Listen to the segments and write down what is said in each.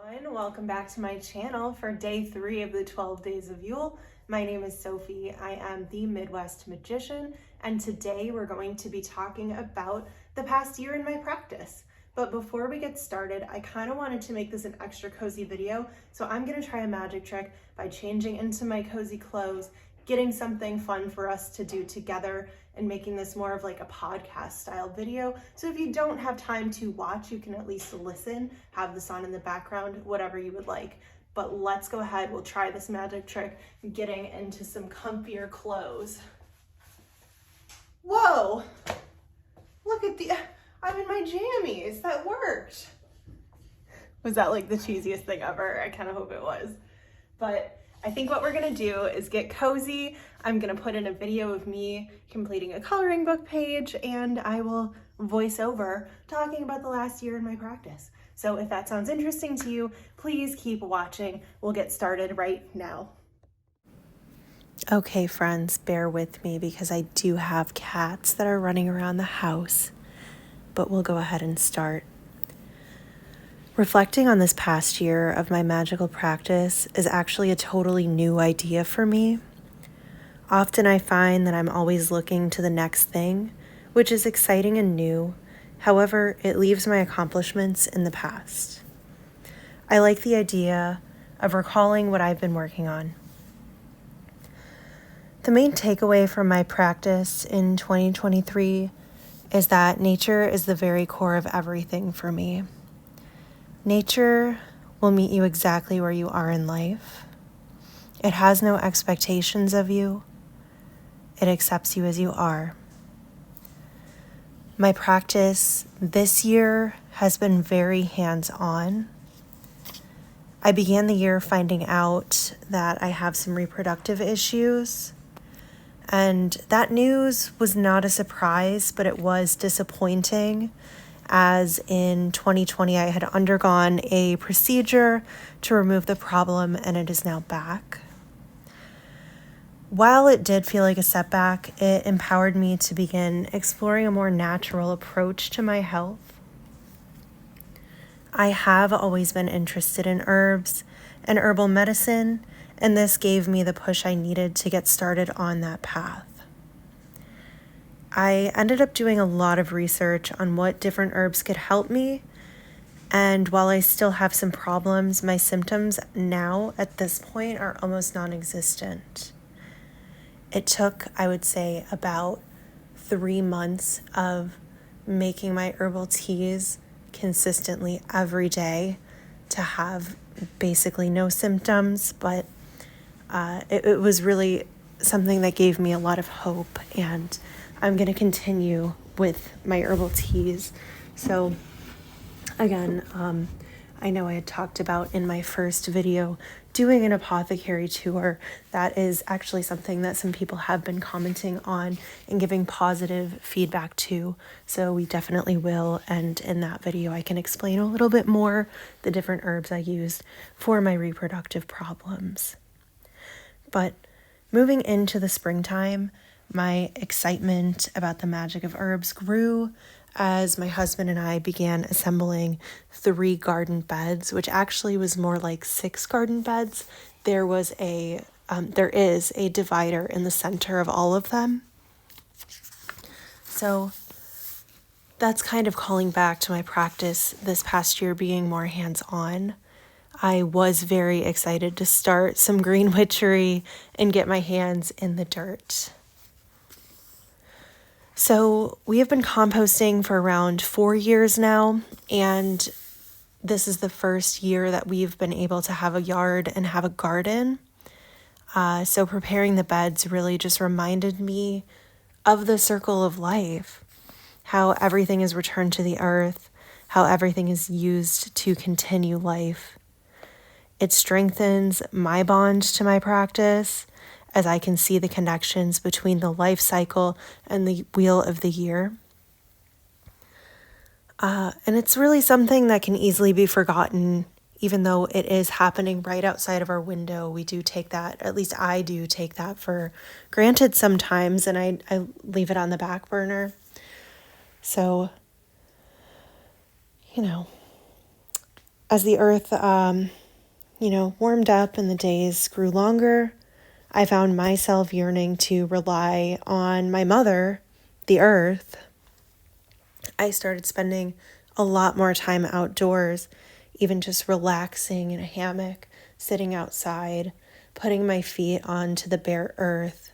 everyone, welcome back to my channel for day 3 of the 12 days of Yule. My name is Sophie. I am the Midwest magician, and today we're going to be talking about the past year in my practice. But before we get started, I kind of wanted to make this an extra cozy video, so I'm going to try a magic trick by changing into my cozy clothes, getting something fun for us to do together, and making this more of like a podcast style video. So if you don't have time to watch, you can at least listen, have this on in the background, whatever you would like. But let's go ahead, we'll try this magic trick, getting into some comfier clothes. Whoa, look at I'm in my jammies, that worked. Was that like the cheesiest thing ever? I kind of hope it was. But I think what we're gonna do is get cozy. I'm gonna put in a video of me completing a coloring book page, and I will voice over talking about the last year in my practice. So if that sounds interesting to you, please keep watching. We'll get started right now. Okay, friends, bear with me because I do have cats that are running around the house, but we'll go ahead and start. Reflecting on this past year of my magical practice is actually a totally new idea for me. Often I find that I'm always looking to the next thing, which is exciting and new. However, it leaves my accomplishments in the past. I like the idea of recalling what I've been working on. The main takeaway from my practice in 2023 is that nature is the very core of everything for me. Nature will meet you exactly where you are in life. It has no expectations of you. It accepts you as you are. My practice this year has been very hands-on. I began the year finding out that I have some reproductive issues, and that news was not a surprise, but it was disappointing, as in 2020 I had undergone a procedure to remove the problem and it is now back. While it did feel like a setback, it empowered me to begin exploring a more natural approach to my health. I have always been interested in herbs and herbal medicine, and this gave me the push I needed to get started on that path. I ended up doing a lot of research on what different herbs could help me, and while I still have some problems, my symptoms now at this point are almost non-existent. It took, I would say, about 3 months of making my herbal teas consistently every day to have basically no symptoms, but it was really something that gave me a lot of hope, and I'm going to continue with my herbal teas. So again, I know I had talked about in my first video doing an apothecary tour. That is actually something that some people have been commenting on and giving positive feedback to. So we definitely will. And in that video, I can explain a little bit more the different herbs I used for my reproductive problems. But moving into the springtime, my excitement about the magic of herbs grew as my husband and I began assembling 3 garden beds, which actually was more like 6 garden beds. There is a divider in the center of all of them. So that's kind of calling back to my practice this past year being more hands-on. I was very excited to start some green witchery and get my hands in the dirt. So we have been composting for around 4 years now, and this is the first year that we've been able to have a yard and have a garden. So preparing the beds really just reminded me of the circle of life, how everything is returned to the earth, how everything is used to continue life. It strengthens my bond to my practice, as I can see the connections between the life cycle and the wheel of the year. And it's really something that can easily be forgotten, even though it is happening right outside of our window. We do take that, at least I do take that for granted sometimes, and I leave it on the back burner. So, As the earth, warmed up and the days grew longer, I found myself yearning to rely on my mother, the earth. I started spending a lot more time outdoors, even just relaxing in a hammock, sitting outside, putting my feet onto the bare earth,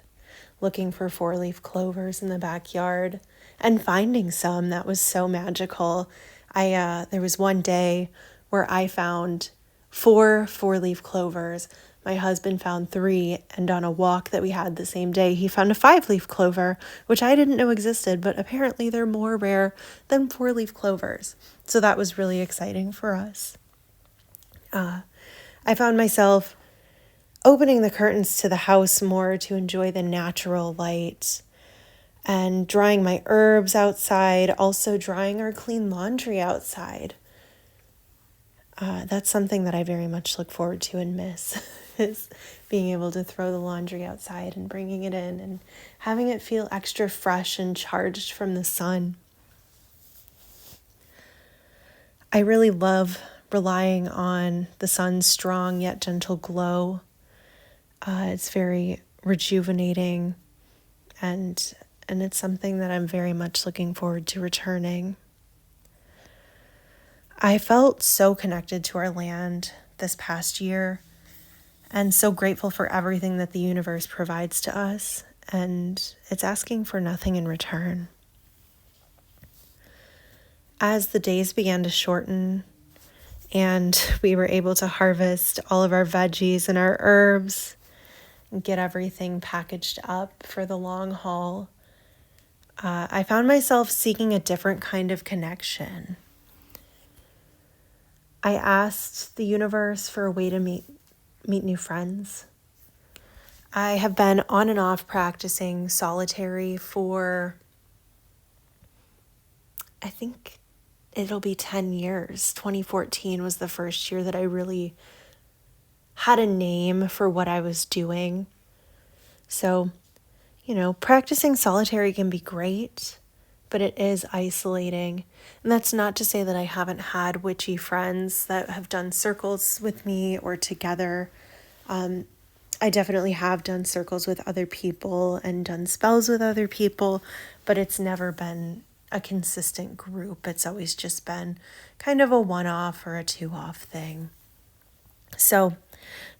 looking for four-leaf clovers in the backyard, and finding some. That was so magical. There was one day where I found four-leaf clovers. My husband found three, and on a walk that we had the same day, he found a five-leaf clover, which I didn't know existed, but apparently they're more rare than four-leaf clovers. So that was really exciting for us. I found myself opening the curtains to the house more to enjoy the natural light and drying my herbs outside, also drying our clean laundry outside. That's something that I very much look forward to and miss, is being able to throw the laundry outside and bringing it in and having it feel extra fresh and charged from the sun. I really love relying on the sun's strong yet gentle glow. It's very rejuvenating, and it's something that I'm very much looking forward to returning. I felt so connected to our land this past year and so grateful for everything that the universe provides to us, and it's asking for nothing in return. As the days began to shorten and we were able to harvest all of our veggies and our herbs and get everything packaged up for the long haul, I found myself seeking a different kind of connection. I asked the universe for a way to meet new friends. I have been on and off practicing solitary for, I think it'll be 10 years. 2014 was the first year that I really had a name for what I was doing. So, practicing solitary can be great, but it is isolating. And that's not to say that I haven't had witchy friends that have done circles with me or together. I definitely have done circles with other people and done spells with other people, but it's never been a consistent group. It's always just been kind of a one-off or a two-off thing. So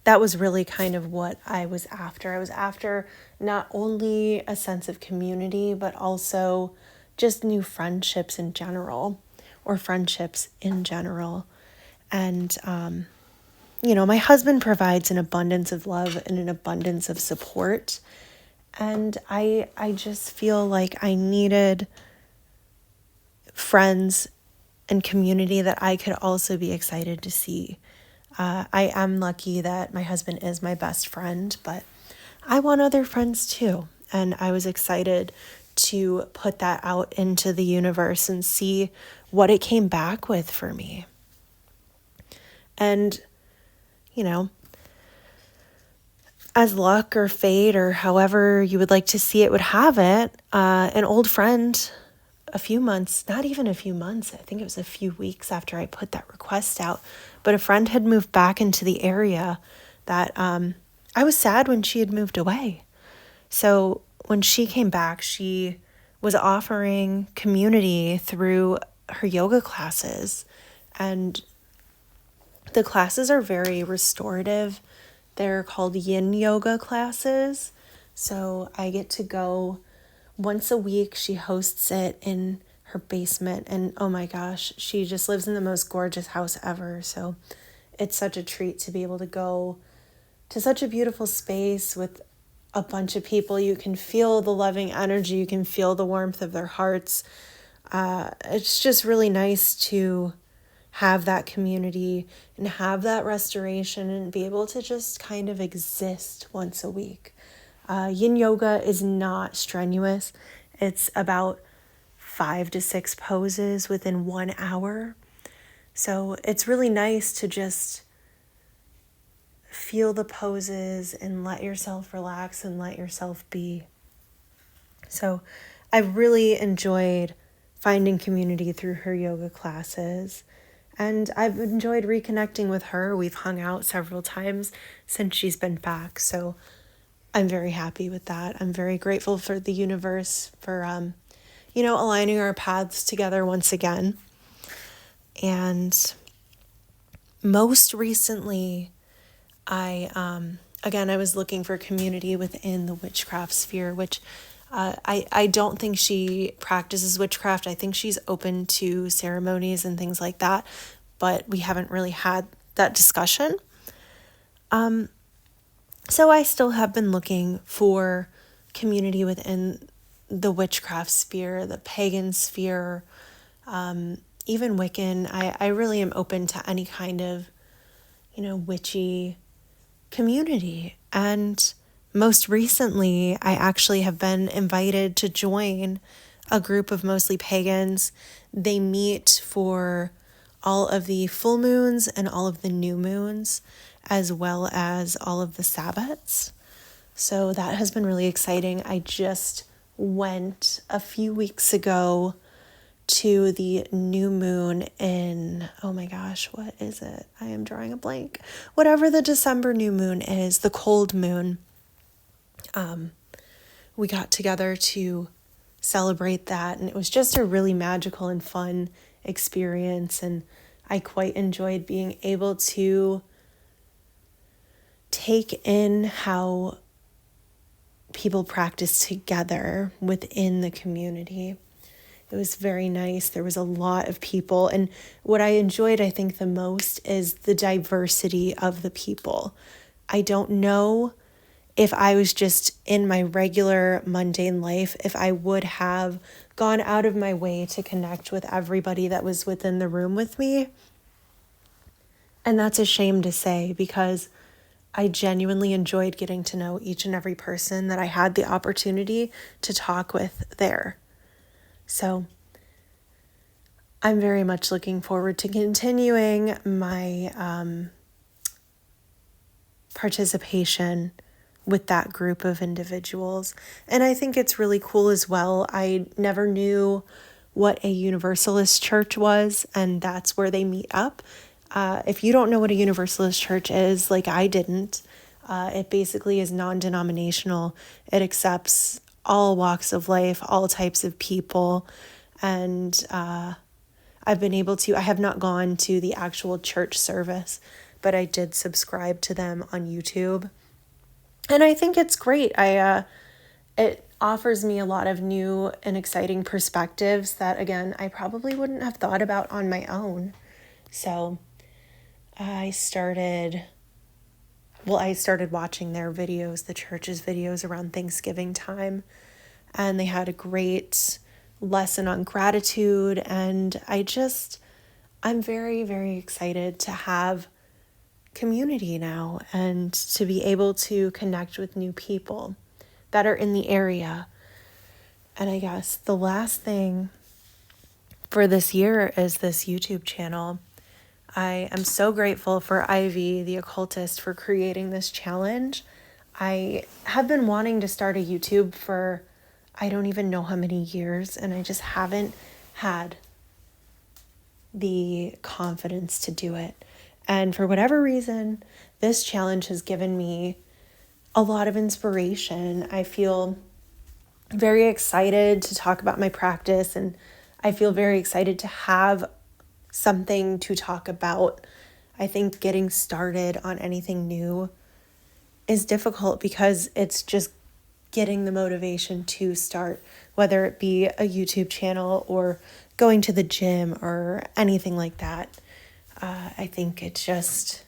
that was really kind of what I was after. I was after not only a sense of community, but also just new friendships in general, or friendships in general. And, my husband provides an abundance of love and an abundance of support. And I just feel like I needed friends and community that I could also be excited to see. I am lucky that my husband is my best friend, but I want other friends too. And I was excited to put that out into the universe and see what it came back with for me. And, as luck or fate or however you would like to see it would have it, an old friend, a few months, not even a few months, I think it was a few weeks after I put that request out, but a friend had moved back into the area that I was sad when she had moved away. So when she came back, she was offering community through her yoga classes. And the classes are very restorative. They're called yin yoga classes. So I get to go once a week. She hosts it in her basement. And oh my gosh, she just lives in the most gorgeous house ever. So it's such a treat to be able to go to such a beautiful space with a bunch of people. You can feel the loving energy. You can feel the warmth of their hearts. It's just really nice to have that community and have that restoration and be able to just kind of exist once a week. Yin yoga is not strenuous. It's about 5 to 6 poses within 1 hour. So it's really nice to just feel the poses and let yourself relax and let yourself be. So I really enjoyed finding community through her yoga classes. And I've enjoyed reconnecting with her. We've hung out several times since she's been back. So I'm very happy with that. I'm very grateful for the universe for, aligning our paths together once again. And most recently, I was looking for community within the witchcraft sphere, which I don't think she practices witchcraft. I think she's open to ceremonies and things like that, but we haven't really had that discussion. So I still have been looking for community within the witchcraft sphere, the pagan sphere, even Wiccan. I really am open to any kind of, witchy community. And most recently, I actually have been invited to join a group of mostly pagans. They meet for all of the full moons and all of the new moons, as well as all of the Sabbats. So that has been really exciting. I just went a few weeks ago to the new moon in, oh my gosh, what is it? I am drawing a blank. Whatever the December new moon is, the cold moon. We got together to celebrate that, and it was just a really magical and fun experience, and I quite enjoyed being able to take in how people practice together within the community. It was very nice. There was a lot of people. And what I enjoyed, I think, the most is the diversity of the people. I don't know if I was just in my regular mundane life, if I would have gone out of my way to connect with everybody that was within the room with me. And that's a shame to say, because I genuinely enjoyed getting to know each and every person that I had the opportunity to talk with there. So I'm very much looking forward to continuing my participation with that group of individuals. And I think it's really cool as well. I never knew what a Universalist church was, and that's where they meet up. If you don't know what a Universalist church is, like I didn't, it basically is non-denominational. It accepts all walks of life, all types of people. And I have not gone to the actual church service, but I did subscribe to them on YouTube. And I think it's great. It offers me a lot of new and exciting perspectives that, again, I probably wouldn't have thought about on my own. So I started watching their videos, the church's videos around Thanksgiving time, and they had a great lesson on gratitude. And I'm very, very excited to have community now and to be able to connect with new people that are in the area. And I guess the last thing for this year is this YouTube channel. I am so grateful for Ivy, the occultist, for creating this challenge. I have been wanting to start a YouTube for I don't even know how many years, and I just haven't had the confidence to do it. And for whatever reason, this challenge has given me a lot of inspiration. I feel very excited to talk about my practice, and I feel very excited to have something to talk about. I think getting started on anything new is difficult because it's just getting the motivation to start, whether it be a YouTube channel or going to the gym or anything like that. I think it's just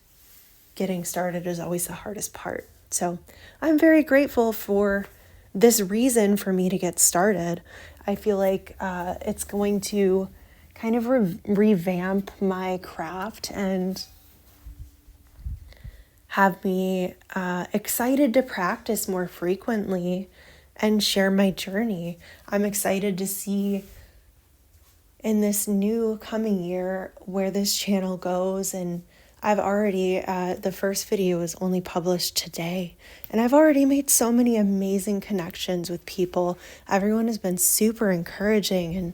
getting started is always the hardest part. So I'm very grateful for this reason for me to get started. I feel like it's going to kind of revamp my craft and have me excited to practice more frequently and share my journey. I'm excited to see in this new coming year where this channel goes. And I've already, the first video was only published today, and I've already made so many amazing connections with people. Everyone has been super encouraging and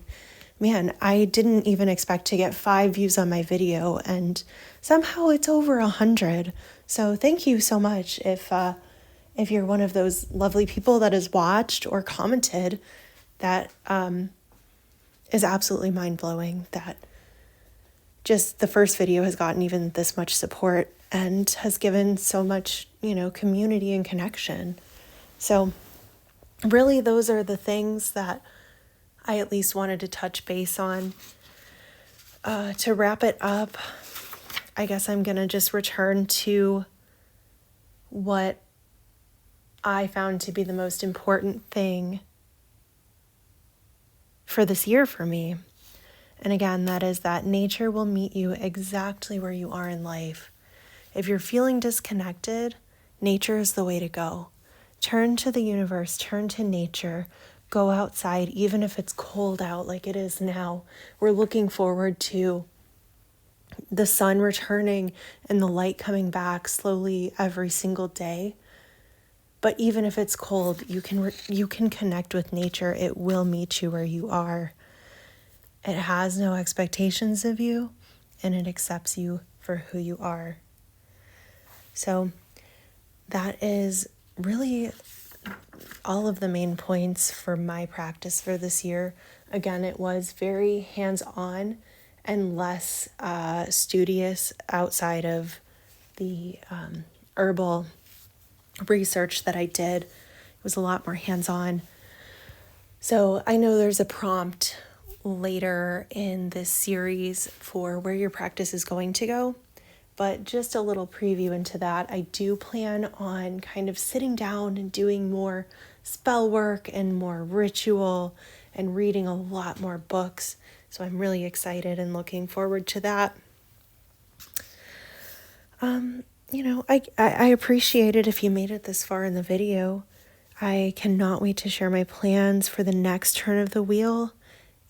man, I didn't even expect to get 5 views on my video, and somehow it's over 100. So thank you so much if you're one of those lovely people that has watched or commented. That is absolutely mind-blowing that just the first video has gotten even this much support and has given so much, community and connection. So really, those are the things that I at least wanted to touch base on. To wrap it up, I guess I'm going to just return to what I found to be the most important thing for this year for me. And again, that is that nature will meet you exactly where you are in life. If you're feeling disconnected, nature is the way to go. Turn to the universe, turn to nature, go outside, even if it's cold out like it is now. We're looking forward to the sun returning and the light coming back slowly every single day. But even if it's cold, you can connect with nature. It will meet you where you are. It has no expectations of you, and it accepts you for who you are. So that is really all of the main points for my practice for this year. Again, it was very hands-on and less studious outside of the herbal research that I did. It was a lot more hands-on. So I know there's a prompt later in this series for where your practice is going to go, but just a little preview into that. I do plan on kind of sitting down and doing more spell work and more ritual and reading a lot more books. So I'm really excited and looking forward to that. I appreciate it if you made it this far in the video. I cannot wait to share my plans for the next turn of the wheel,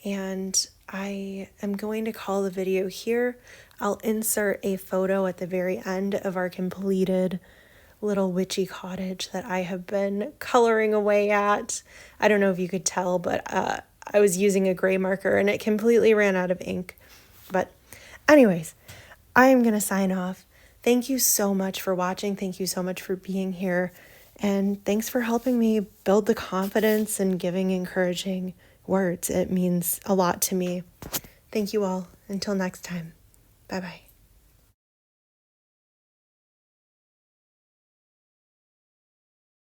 and I am going to call the video here. I'll insert a photo at the very end of our completed little witchy cottage that I have been coloring away at. I don't know if you could tell, but I was using a gray marker and it completely ran out of ink. But anyways, I am going to sign off. Thank you so much for watching. Thank you so much for being here. And thanks for helping me build the confidence and giving encouraging words. It means a lot to me. Thank you all. Until next time. Bye-bye.